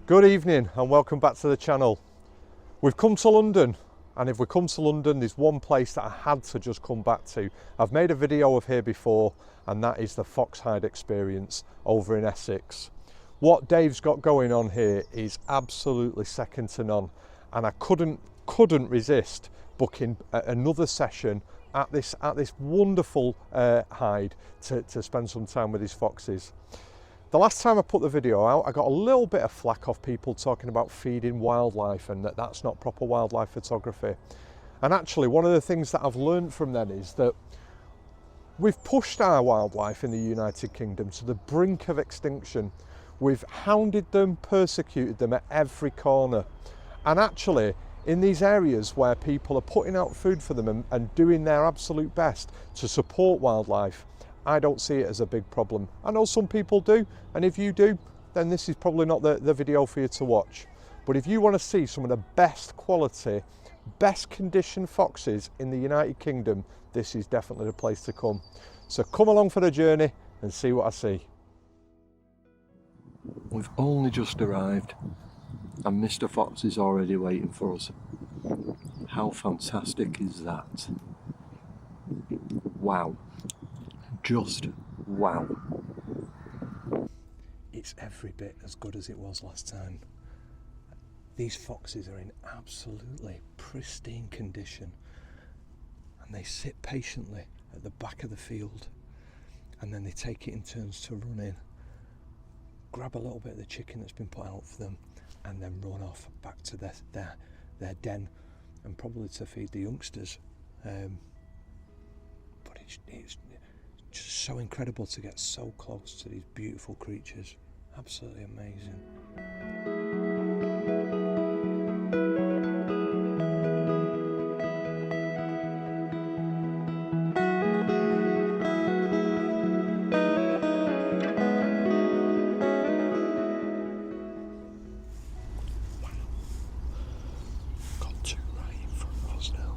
Good evening and welcome back to the channel. We've come to London, and if we come to London there's one place that I had to just come back to. I've made a video of here before, and that is the Foxhide experience over in Essex. What Dave's got going on here is absolutely second to none, and I couldn't resist booking another session at this wonderful hide to spend some time with his foxes. The last time I put the video out, I got a little bit of flack off people talking about feeding wildlife and that's not proper wildlife photography. And actually, one of the things that I've learned from them is that we've pushed our wildlife in the United Kingdom to the brink of extinction. We've hounded them, persecuted them at every corner. And actually, in these areas where people are putting out food for them and doing their absolute best to support wildlife, I don't see it as a big problem. I know some people do, and if you do, then this is probably not the video for you to watch. But if you want to see some of the best quality, best condition foxes in the United Kingdom, this is definitely the place to come. So come along for the journey and see what I see. We've only just arrived and Mr. Fox is already waiting for us. How fantastic is that? Wow. Just wow. It's every bit as good as it was last time. These foxes are in absolutely pristine condition, and they sit patiently at the back of the field, and then they take it in turns to run in, grab a little bit of the chicken that's been put out for them, and then run off back to their den, and probably to feed the youngsters. But it's just so incredible to get so close to these beautiful creatures. Absolutely amazing. Got two right in front of us now.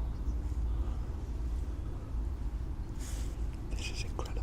This is incredible.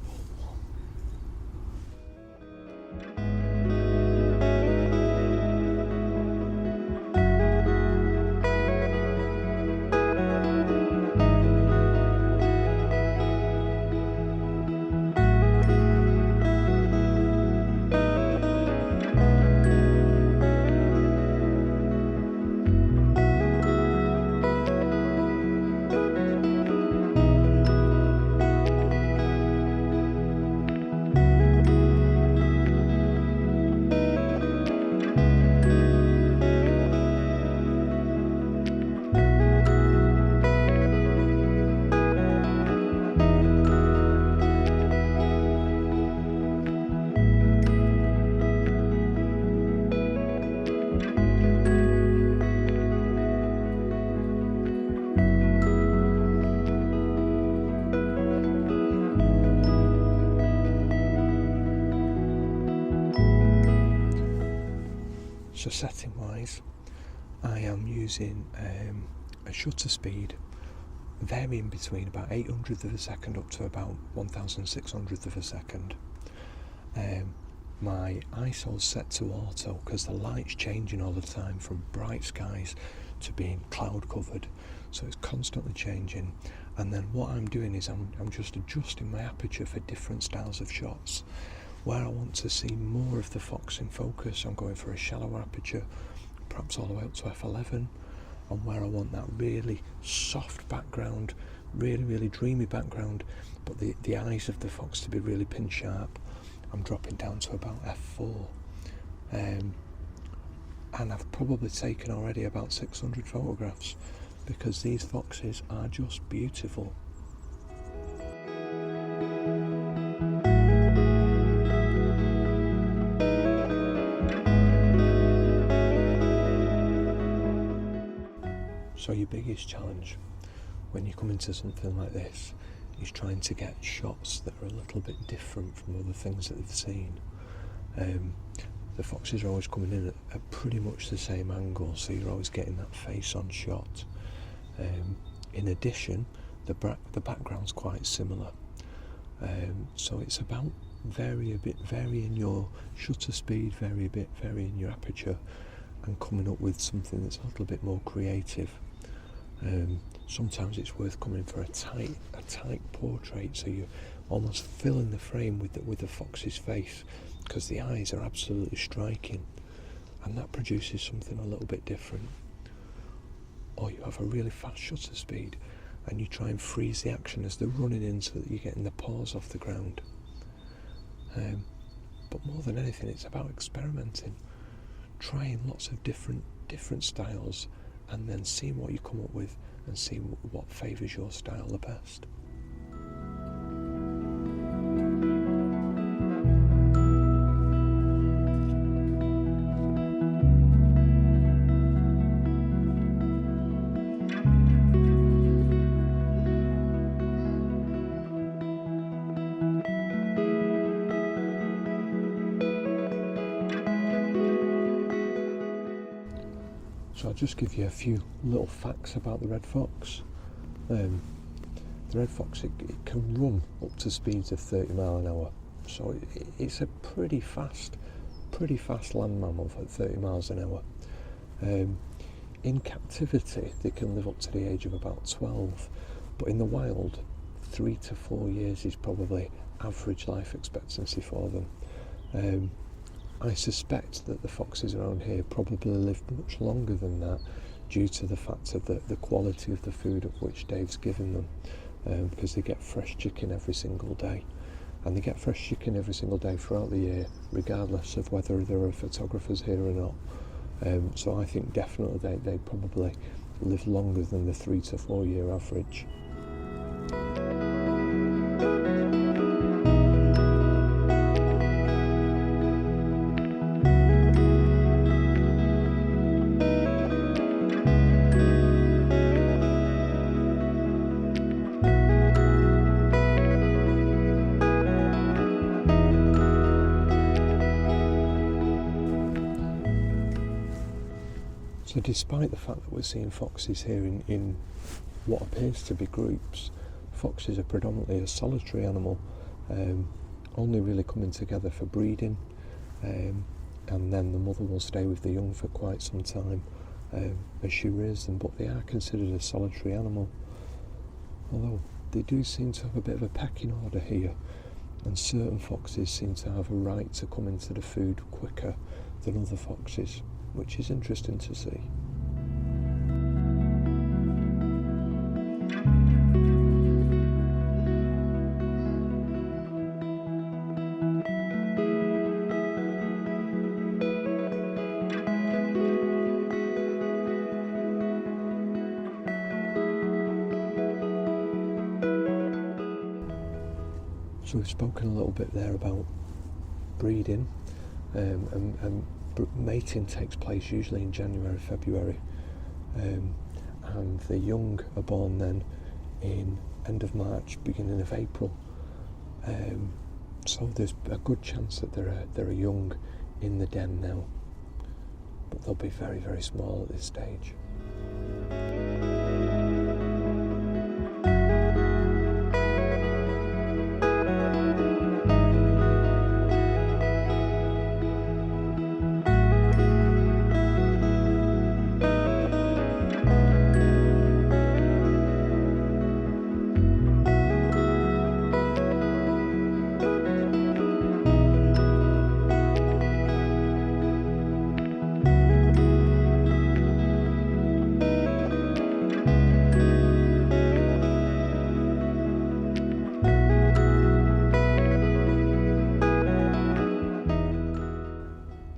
So setting wise, I am using a shutter speed varying between about 800th of a second up to about 1600th of a second. My ISO's set to auto because the light's changing all the time from bright skies to being cloud covered, so it's constantly changing. And then what I'm doing is I'm just adjusting my aperture for different styles of shots. Where I want to see more of the fox in focus, I'm going for a shallower aperture, perhaps all the way up to f11. And where I want that really soft background, really dreamy background, but the eyes of the fox to be really pin sharp, I'm dropping down to about f4. And I've probably taken already about 600 photographs because these foxes are just beautiful. So your biggest challenge when you come into something like this is trying to get shots that are a little bit different from other things that they've seen. The foxes are always coming in at pretty much the same angle, so you're always getting that face on shot. In addition, the background's quite similar, so it's about varying your shutter speed, varying your aperture, and coming up with something that's a little bit more creative. Sometimes it's worth coming for a tight portrait, so you're almost filling the frame with the fox's face, because the eyes are absolutely striking, and that produces something a little bit different. Or you have a really fast shutter speed and you try and freeze the action as they're running in so that you're getting the paws off the ground. But more than anything, it's about experimenting, trying lots of different styles, and then seeing what you come up with and seeing what favours your style the best. So I'll just give you a few little facts about the red fox. The red fox, it can run up to speeds of 30 miles an hour. So it's a pretty fast land mammal at 30 miles an hour. In captivity, they can live up to the age of about 12, but in the wild, 3 to 4 years is probably average life expectancy for them. I suspect that the foxes around here probably lived much longer than that, due to the fact of the quality of the food of which Dave's given them, because they get fresh chicken every single day, and they get fresh chicken every single day throughout the year, regardless of whether there are photographers here or not. So I think definitely they probably live longer than the 3 to 4 year average. So despite the fact that we're seeing foxes here in what appears to be groups, foxes are predominantly a solitary animal, only really coming together for breeding, and then the mother will stay with the young for quite some time as she rears them, but they are considered a solitary animal, although they do seem to have a bit of a pecking order here, and certain foxes seem to have a right to come into the food quicker than other foxes, which is interesting to see. So we've spoken a little bit there about breeding, and mating takes place usually in January, February, and the young are born then in end of March, beginning of April. So there's a good chance that there are young in the den now, but they'll be very, very small at this stage.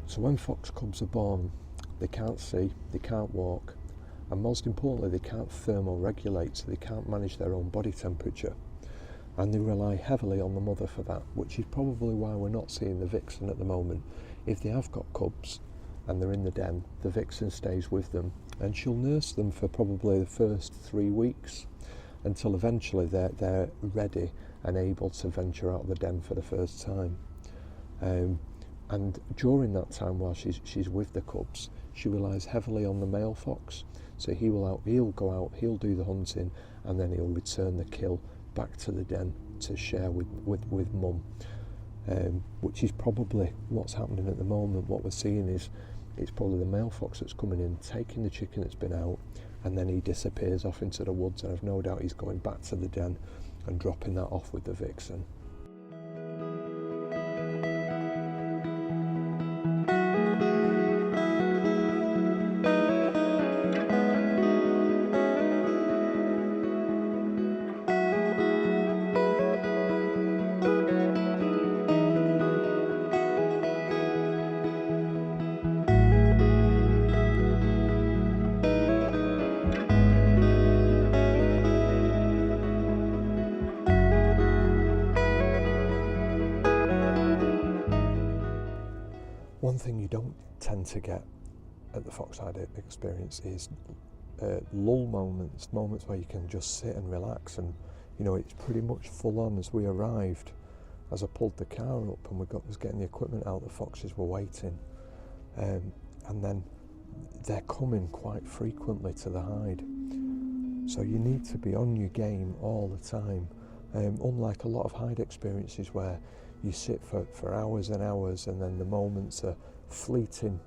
So when fox cubs are born, they can't see, they can't walk, and most importantly, they can't thermoregulate, so they can't manage their own body temperature. And they rely heavily on the mother for that, which is probably why we're not seeing the vixen at the moment. If they have got cubs and they're in the den, the vixen stays with them and she'll nurse them for probably the first 3 weeks until eventually they're ready and able to venture out of the den for the first time. And during that time, while she's with the cubs, she relies heavily on the male fox. So he'll go out, he'll do the hunting, and then he'll return the kill back to the den to share with mum. Which is probably what's happening at the moment. What we're seeing is it's probably the male fox that's coming in, taking the chicken that's been out, and then he disappears off into the woods, and I've no doubt he's going back to the den and dropping that off with the vixen. One thing you don't tend to get at the Foxside experience is lull moments where you can just sit and relax, and it's pretty much full on. As we arrived, as I pulled the car up and was getting the equipment out, the foxes were waiting, and then they're coming quite frequently to the hide, so you need to be on your game all the time. Unlike a lot of hide experiences where you sit for hours and hours, and then the moments are fleeting,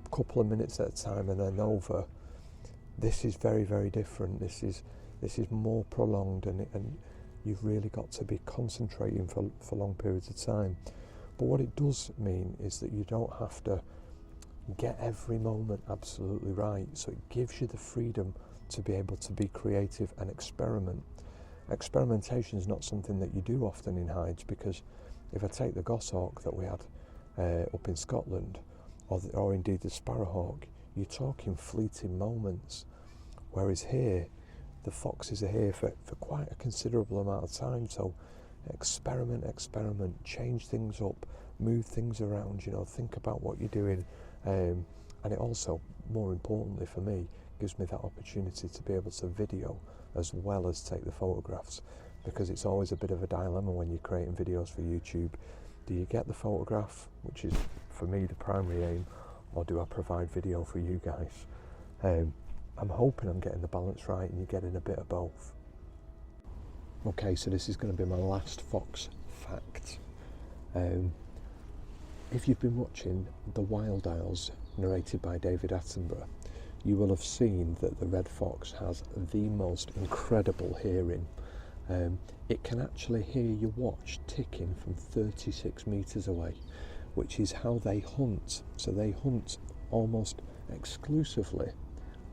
a couple of minutes at a time and then over. This is very, very different. This is more prolonged, and you've really got to be concentrating for long periods of time. But what it does mean is that you don't have to get every moment absolutely right. So it gives you the freedom to be able to be creative and experiment. Experimentation is not something that you do often in hides, because if I take the goshawk that we had up in Scotland, or indeed the sparrowhawk, you're talking fleeting moments. Whereas here, the foxes are here for quite a considerable amount of time. So experiment, change things up, move things around, think about what you're doing. And it also, more importantly for me, gives me that opportunity to be able to video as well as take the photographs, because it's always a bit of a dilemma when you're creating videos for YouTube. Do you get the photograph, which is for me the primary aim, or do I provide video for you guys? I'm hoping I'm getting the balance right and you're getting a bit of both. Okay, so this is going to be my last fox fact. If you've been watching The Wild Isles, narrated by David Attenborough, you will have seen that the red fox has the most incredible hearing. It can actually hear your watch ticking from 36 metres away, which is how they hunt. So they hunt almost exclusively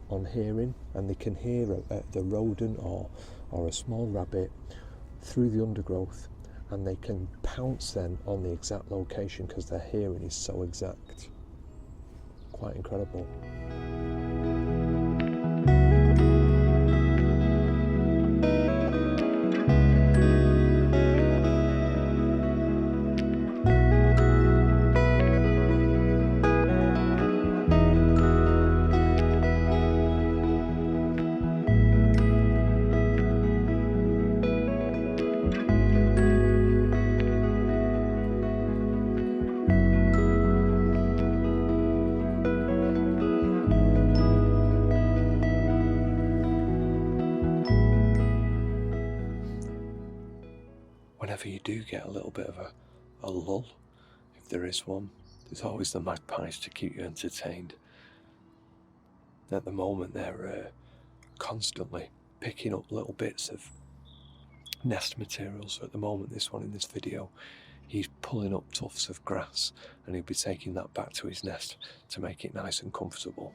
on hearing, and they can hear the rodent or a small rabbit through the undergrowth, and they can pounce then on the exact location because their hearing is so exact. Quite incredible. Whenever you do get a little bit of a lull, if there is one, there's always the magpies to keep you entertained. At the moment they're constantly picking up little bits of nest material. So at the moment, this one in this video, he's pulling up tufts of grass, and he'll be taking that back to his nest to make it nice and comfortable.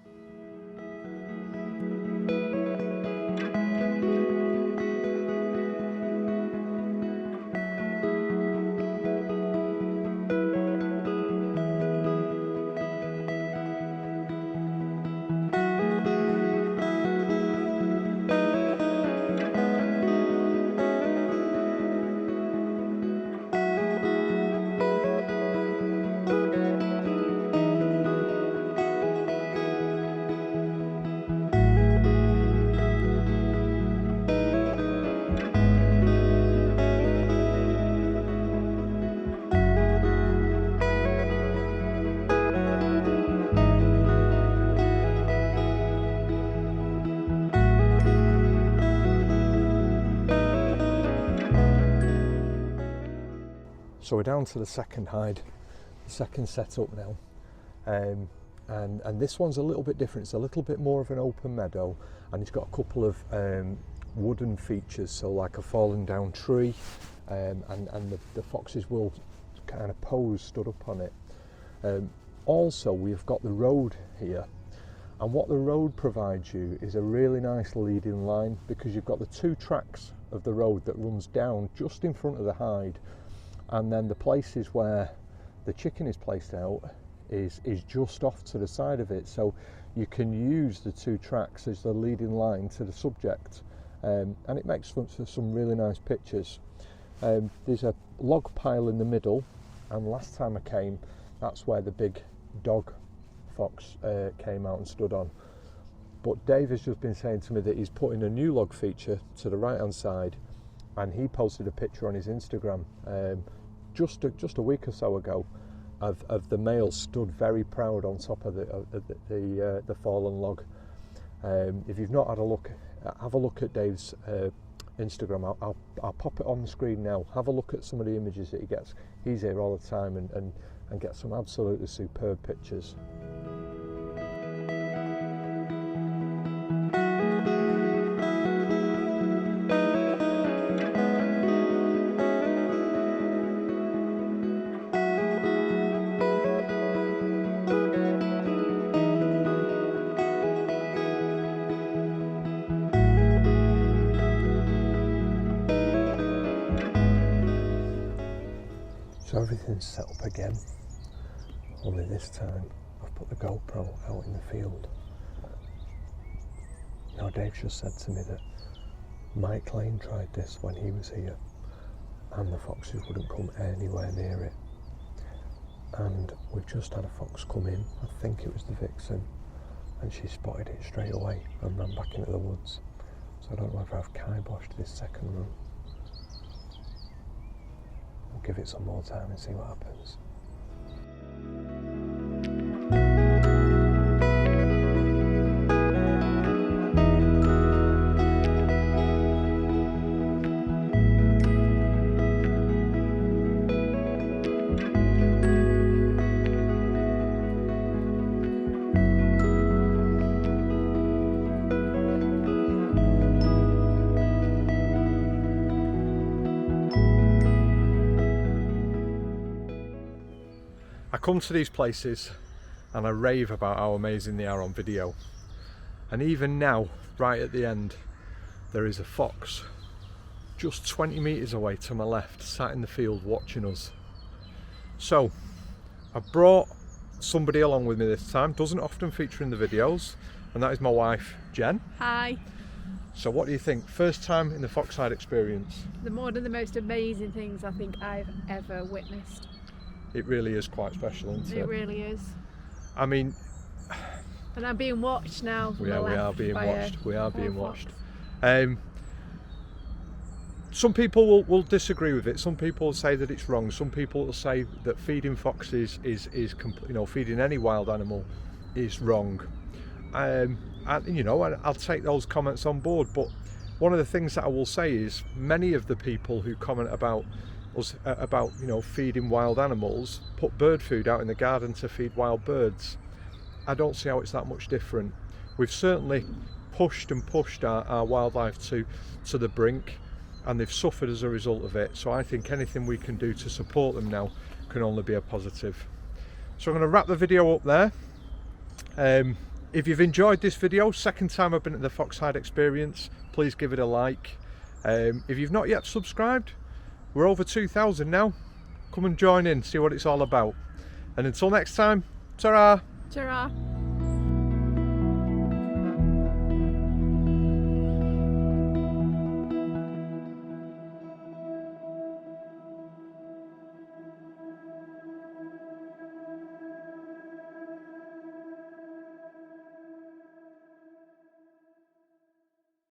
So we're down to the second hide, the second setup now. And this one's a little bit different. It's a little bit more of an open meadow, and it's got a couple of wooden features, so like a fallen down tree, and the foxes will kind of pose stood up on it. Also, we've got the road here, and what the road provides you is a really nice leading line, because you've got the two tracks of the road that runs down just in front of the hide, and then the places where the chicken is placed out is just off to the side of it, so you can use the two tracks as the leading line to the subject, and it makes for some really nice pictures. There's a log pile in the middle, and last time I came, that's where the big dog fox came out and stood on. But Dave has just been saying to me that he's putting a new log feature to the right hand side, and he posted a picture on his Instagram just a week or so ago of the male stood very proud on top of the fallen log. If you've not had a look, have a look at Dave's Instagram. I'll pop it on the screen now. Have a look at some of the images that he gets. He's here all the time and gets some absolutely superb pictures. So everything's set up again, only this time I've put the GoPro out in the field. Now Dave just said to me that Mike Lane tried this when he was here, and the foxes wouldn't come anywhere near it. And we've just had a fox come in, I think it was the vixen, and she spotted it straight away and ran back into the woods. So I don't know if I've kiboshed this second run. We'll give it some more time and see what happens. I come to these places and I rave about how amazing they are on video, and even now, right at the end, there is a fox just 20 metres away to my left, sat in the field watching us. So I brought somebody along with me this time, doesn't often feature in the videos, and that is my wife Jen. Hi. So what do you think? First time in the Foxside experience? One of the most amazing things I think I've ever witnessed. It really is quite special, isn't it? It really is. I mean, and I'm being watched now. We are being watched. We are being watched. Some people will disagree with it. Some people will say that it's wrong. Some people will say that feeding foxes is feeding any wild animal is wrong. And I'll take those comments on board. But one of the things that I will say is many of the people who comment about feeding wild animals put bird food out in the garden to feed wild birds. I don't see how it's that much different. We've certainly pushed our wildlife to the brink, and they've suffered as a result of it. So I think anything we can do to support them now can only be a positive. So I'm going to wrap the video up there. If you've enjoyed this video, second time I've been at the Foxside experience, please give it a like. If you've not yet subscribed, we're over 2,000 now. Come and join in, see what it's all about. And until next time, ta-ra! Ta-ra!